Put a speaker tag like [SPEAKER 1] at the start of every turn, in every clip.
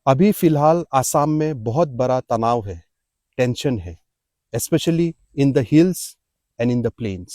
[SPEAKER 1] अभी फिलहाल आसाम में बहुत बड़ा तनाव है, टेंशन है, especially in the hills and in the plains.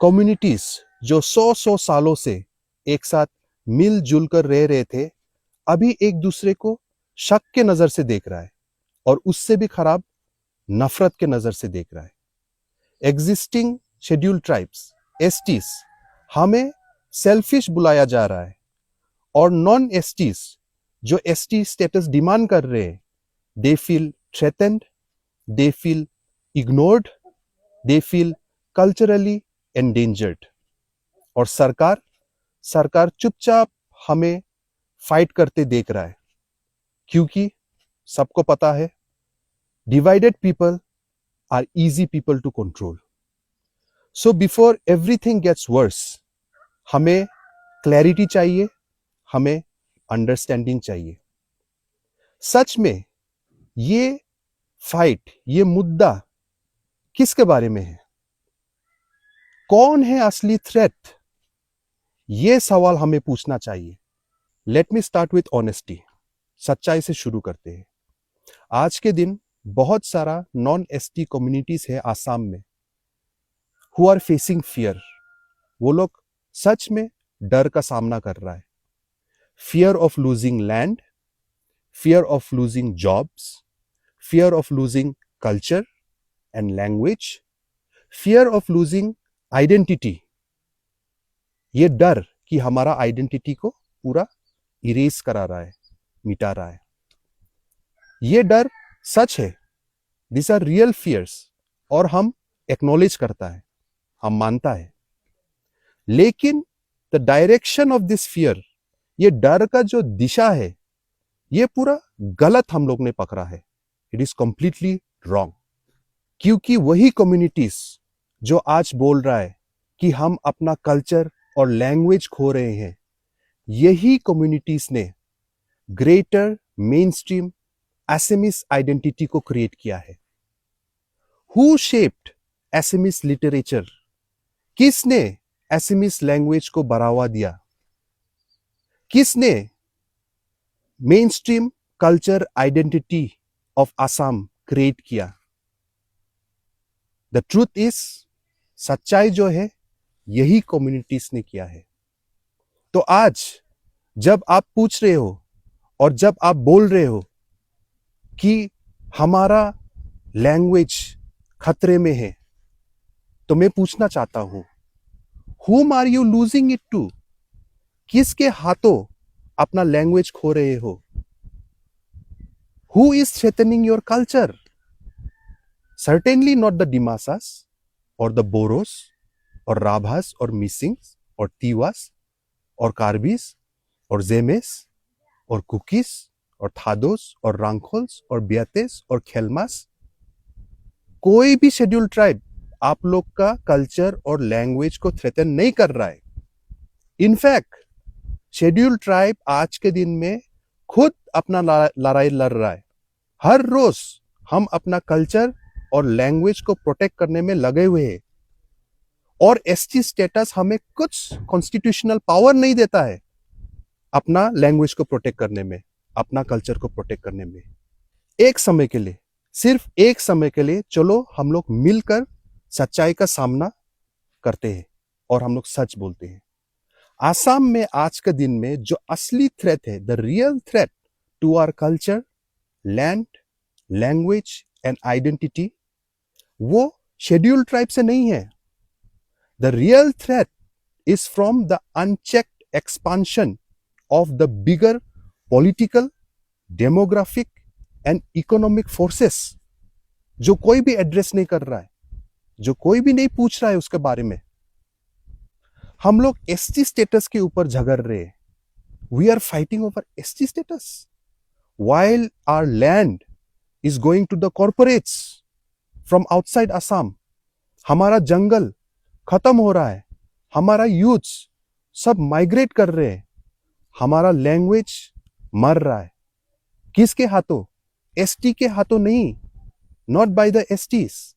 [SPEAKER 1] Communities जो सौ सालों से एक साथ मिलजुल कर रह रहे थे, अभी एक दूसरे को शक के नजर से देख रहा है और उससे भी खराब नफरत के नजर से देख रहा है. एग्जिस्टिंग शेड्यूल्ड ट्राइब्स, एसटीज, हमें सेल्फिश बुलाया जा रहा है और नॉन एसटीज जो एसटी स्टेटस डिमांड कर रहे हैं, they feel threatened, they feel ignored, they feel culturally endangered. और सरकार चुपचाप हमें फाइट करते देख रहा है, क्योंकि सबको पता है divided people are easy people to control. So before everything gets worse, हमें क्लैरिटी चाहिए, हमें अंडरस्टैंडिंग चाहिए. सच में ये फाइट, ये मुद्दा किसके बारे में है? कौन है असली थ्रेट? ये सवाल हमें पूछना चाहिए. Let me start with honesty. सच्चाई से शुरू करते हैं. आज के दिन बहुत सारा नॉन एसटी कम्युनिटीज है आसाम में, हु आर फेसिंग फियर. वो लोग सच में डर का सामना कर रहा है. Fear of losing land, fear of losing jobs, fear of losing culture and language, fear of losing identity. ये डर कि हमारा आइडेंटिटी को पूरा इरेज करा रहा है, मिटा रहा है. ये डर सच है. दिस आर रियल फियर्स और हम एक्नॉलेज करता है, हम मानता है. लेकिन the direction of this fear, ये डर का जो दिशा है, ये पूरा गलत हम लोग ने पकड़ा है. It is completely wrong. क्योंकि वही कम्युनिटीज जो आज बोल रहा है कि हम अपना कल्चर और लैंग्वेज खो रहे हैं, यही कम्युनिटीज ने greater mainstream Assamese identity को क्रिएट किया है. Who shaped Assamese literature? किसने एसेमिस लैंग्वेज को बढ़ावा दिया? किसने mainstream culture identity of Assam create किया? द ट्रूथ इज, सच्चाई जो है, यही कम्युनिटीज ने किया है. तो आज जब आप पूछ रहे हो और जब आप बोल रहे हो कि हमारा लैंग्वेज खतरे में है, तो मैं पूछना चाहता हूं, whom are you losing it to? किसके हाथों अपना लैंग्वेज खो रहे हो? Who is threatening your culture? Certainly not the Dimasas or the Boros or Rabhas or Misings or Tiwas or Karbis or Zemes or Kukis और थादोस और रांखोल्स और बियातेस और खेलमास. कोई भी शेड्यूल ट्राइब आप लोग का कल्चर और लैंग्वेज को थ्रेटन नहीं कर रहा है. इनफैक्ट शेड्यूल ट्राइब आज के दिन में खुद अपना लड़ाई लड़ रहा है. हर रोज हम अपना कल्चर और लैंग्वेज को प्रोटेक्ट करने में लगे हुए हैं. और एसटी स्टेटस हमें कुछ कॉन्स्टिट्यूशनल पावर नहीं देता है अपना लैंग्वेज को प्रोटेक्ट करने में, अपना कल्चर को प्रोटेक्ट करने में. एक समय के लिए, सिर्फ एक समय के लिए, चलो हम लोग मिलकर सच्चाई का सामना करते हैं और हम लोग सच बोलते हैं. आसाम में आज के दिन में जो असली थ्रेट है, the real threat to our culture, land, language and identity, वो शेड्यूल्ड ट्राइब से नहीं है. The real threat is from the unchecked expansion of the bigger political, demographic and economic forces, जो कोई भी एड्रेस नहीं कर रहा है, जो कोई भी नहीं पूछ रहा है उसके बारे में. हम लोग एसटी स्टेटस के ऊपर झगड़ रहे हैं. We are fighting over ST status while our land is going to the corporates from outside Assam. हमारा जंगल खत्म हो रहा है, हमारा यूथ सब माइग्रेट कर रहे हैं, हमारा लैंग्वेज मर रहा है. किसके हाथों? एसटी के हाथों नहीं. Not by the STs.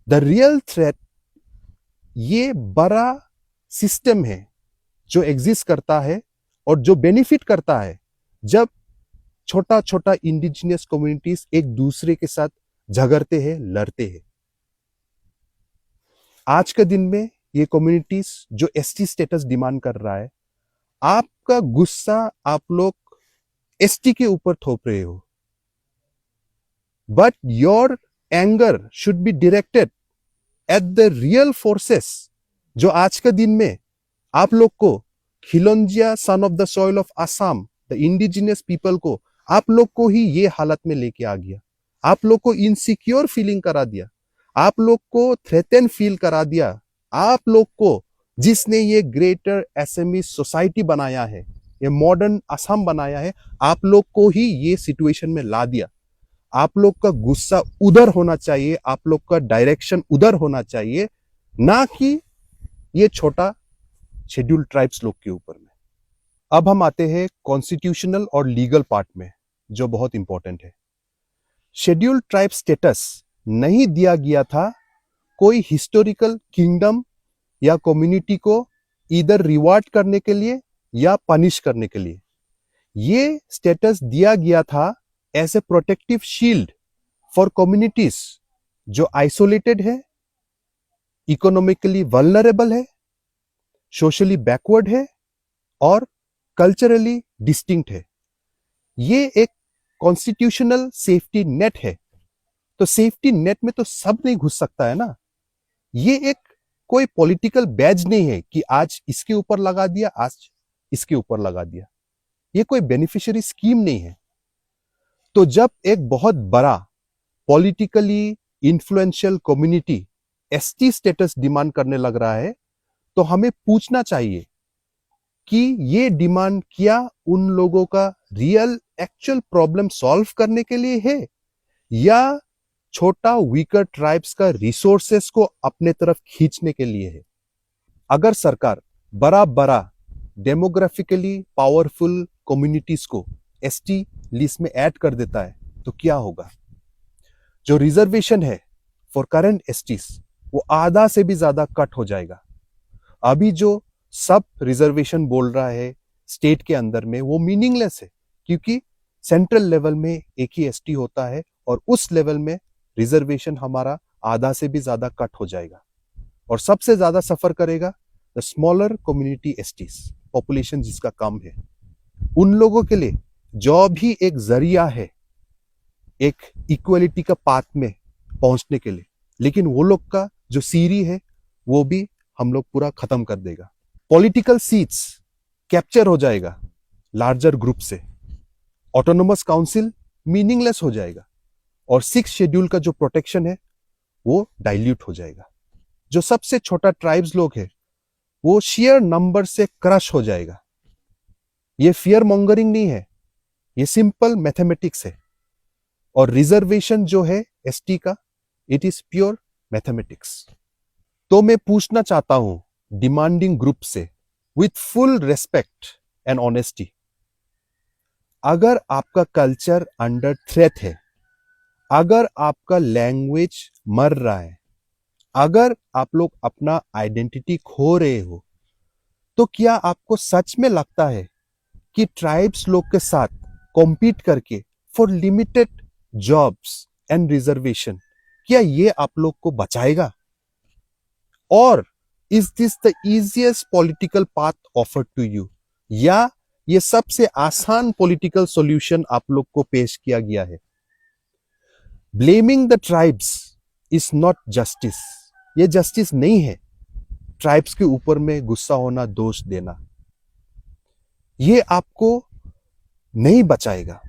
[SPEAKER 1] The real threat ये बड़ा सिस्टम है जो एग्जिस्ट करता है और जो बेनिफिट करता है जब छोटा छोटा इंडिजिनियस कम्युनिटीज एक दूसरे के साथ झगड़ते हैं, लड़ते हैं। आज के दिन में ये कम्युनिटीज जो एसटी स्टेटस डिमांड कर रहा है, आपका गुस्सा आप लोग एसटी के ऊपर थोप रहे हो, but your anger should be directed at the real forces जो आज के दिन में आप लोग को Khilonjia son of the soil of Assam, the indigenous people को, आप लोग को ही ये हालत में लेके आ गया। आप लोग को इनसिक्योर फीलिंग करा दिया, आप लोग को थ्रेटन फील करा दिया। आप लोग को जिसने ये ग्रेटर एसएमई सोसाइटी बनाया है, ये मॉडर्न असम बनाया है, आप लोग को ही ये सिचुएशन में ला दिया। आप लोग का गुस्सा उधर होना चाहिए, आप लोग का डायरेक्शन उधर होना चाहिए, ना कि ये छोटा शेड्यूल्ड ट्राइब्स लोग के ऊपर में। अब हम आते हैं कॉन्स्टिट्यूशनल और लीगल पार्ट में, जो बहुत इंपॉर्टेंट है। शेड्यूल्ड ट्राइब स्टेटस नहीं दिया गया था कोई हिस्टोरिकल किंगडम या कम्युनिटी को इधर रिवार्ड करने के लिए या पनिश करने के लिए। ये स्टेटस दिया गया था as a protective shield for communities जो आइसोलेटेड है, इकोनॉमिकली वल्नरेबल है, सोशली बैकवर्ड है और कल्चरली डिस्टिंक्ट है। ये एक कॉन्स्टिट्यूशनल सेफ्टी नेट है। तो सेफ्टी नेट में तो सब नहीं घुस सकता है ना। ये एक कोई पॉलिटिकल बैज नहीं है कि आज इसके ऊपर लगा दिया, आज इसके ऊपर लगा दिया। ये कोई बेनिफिशियरी स्कीम नहीं है। तो जब एक बहुत बड़ा politically influential community ST status demand करने लग रहा है, तो हमें पूछना चाहिए कि ये डिमांड क्या उन लोगों का रियल एक्चुअल प्रॉब्लम सॉल्व करने के लिए है, या छोटा वीकर ट्राइब्स का रिसोर्सेस को अपने तरफ खींचने के लिए है। अगर सरकार बड़ा बड़ा डेमोग्राफिकली पावरफुल कम्युनिटीज को एसटी लिस्ट में ऐड कर देता है तो क्या होगा? जो रिजर्वेशन है फॉर करंट एसटीज वो आधा से भी ज्यादा कट हो जाएगा। अभी जो सब रिजर्वेशन बोल रहा है स्टेट के अंदर में, वो मीनिंगलेस है, क्योंकि सेंट्रल लेवल में एक ही एसटी होता है और उस लेवल में रिजर्वेशन हमारा आधा से भी ज्यादा कट हो जाएगा। और सबसे ज्यादा सफर करेगा the smaller community STs, population जिसका कम है। उन लोगों के लिए जॉब ही एक जरिया है एक इक्वलिटी का पाथ में पहुंचने के लिए, लेकिन वो लोग का जो सीरी है वो भी हम लोग पूरा खत्म कर देगा। पॉलिटिकल सीट्स कैप्चर हो जाएगा लार्जर ग्रुप से, ऑटोनोमस काउंसिल मीनिंगलेस हो जाएगा और 6 शेड्यूल का जो प्रोटेक्शन है वो डाइल्यूट हो जाएगा। जो सबसे छोटा ट्राइब्स लोग है वो शेयर नंबर से क्रश हो जाएगा। ये फियर मॉन्गरिंग नहीं है, ये सिंपल मैथमेटिक्स है। और रिजर्वेशन जो है एसटी का, इट इज प्योर मैथमेटिक्स। तो मैं पूछना चाहता हूं डिमांडिंग ग्रुप से with full respect and honesty, अगर आपका कल्चर अंडर थ्रेट है, अगर आपका लैंग्वेज मर रहा है, अगर आप लोग अपना आइडेंटिटी खो रहे हो, तो क्या आपको सच में लगता है कि ट्राइब्स लोग के साथ कॉम्पीट करके for limited jobs and reservation, क्या ये आप लोग को बचाएगा? और is this the easiest political path offered to you, या ये सबसे आसान पॉलिटिकल सॉल्यूशन आप लोग को पेश किया गया है? Blaming the tribes is not justice, ये जस्टिस नहीं है। ट्राइब्स के ऊपर में गुस्सा होना, दोष देना, ये आपको नहीं बचाएगा।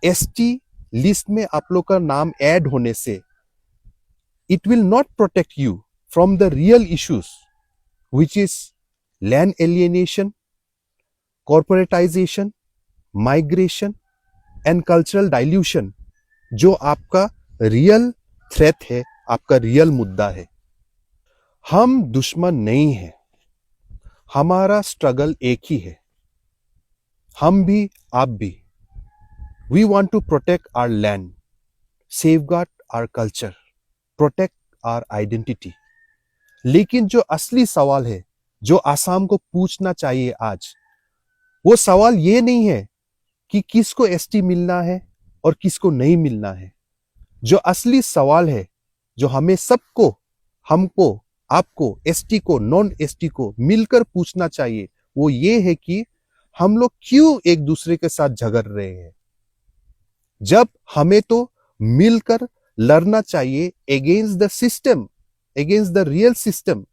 [SPEAKER 1] एसटी लिस्ट में आप लोग का नाम ऐड होने से it will not protect you from the real issues which is land alienation, corporatisation, migration and cultural dilution, जो आपका रियल थ्रेट है, आपका रियल मुद्दा है। हम दुश्मन नहीं है, हमारा स्ट्रगल एक ही है, हम भी आप भी। We want to protect our land, safeguard our culture, protect our identity. लेकिन जो असली सवाल है, जो आसाम को पूछना चाहिए आज, वो सवाल ये नहीं है कि किसको एसटी मिलना है और किसको नहीं मिलना है। जो असली सवाल है, जो हमें सबको, हमको, आपको, एसटी को, नॉन एसटी को मिलकर पूछना चाहिए, वो ये है कि हम लोग क्यों एक दूसरे के साथ झगड़ रहे हैं, जब हमें तो मिलकर लड़ना चाहिए against the system, against the real system,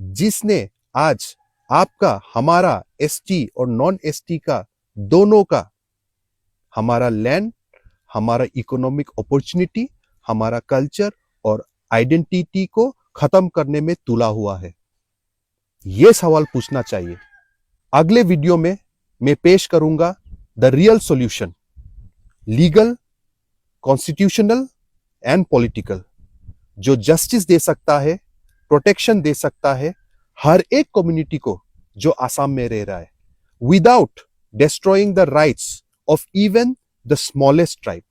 [SPEAKER 1] जिसने आज आपका, हमारा, एसटी और नॉन एसटी का, दोनों का, हमारा लैंड, हमारा इकोनॉमिक अपॉर्चुनिटी, हमारा कल्चर और आइडेंटिटी को खत्म करने में तुला हुआ है। यह सवाल पूछना चाहिए। अगले वीडियो में मैं पेश करूंगा the real solution, legal, constitutional and political, जो जस्टिस दे सकता है, प्रोटेक्शन दे सकता है हर एक कम्युनिटी को जो आसाम में रह रहा है, without destroying the rights of even the smallest tribe.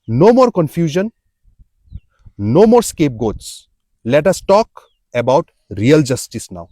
[SPEAKER 1] No more confusion, no more scapegoats. Let us talk about real justice now.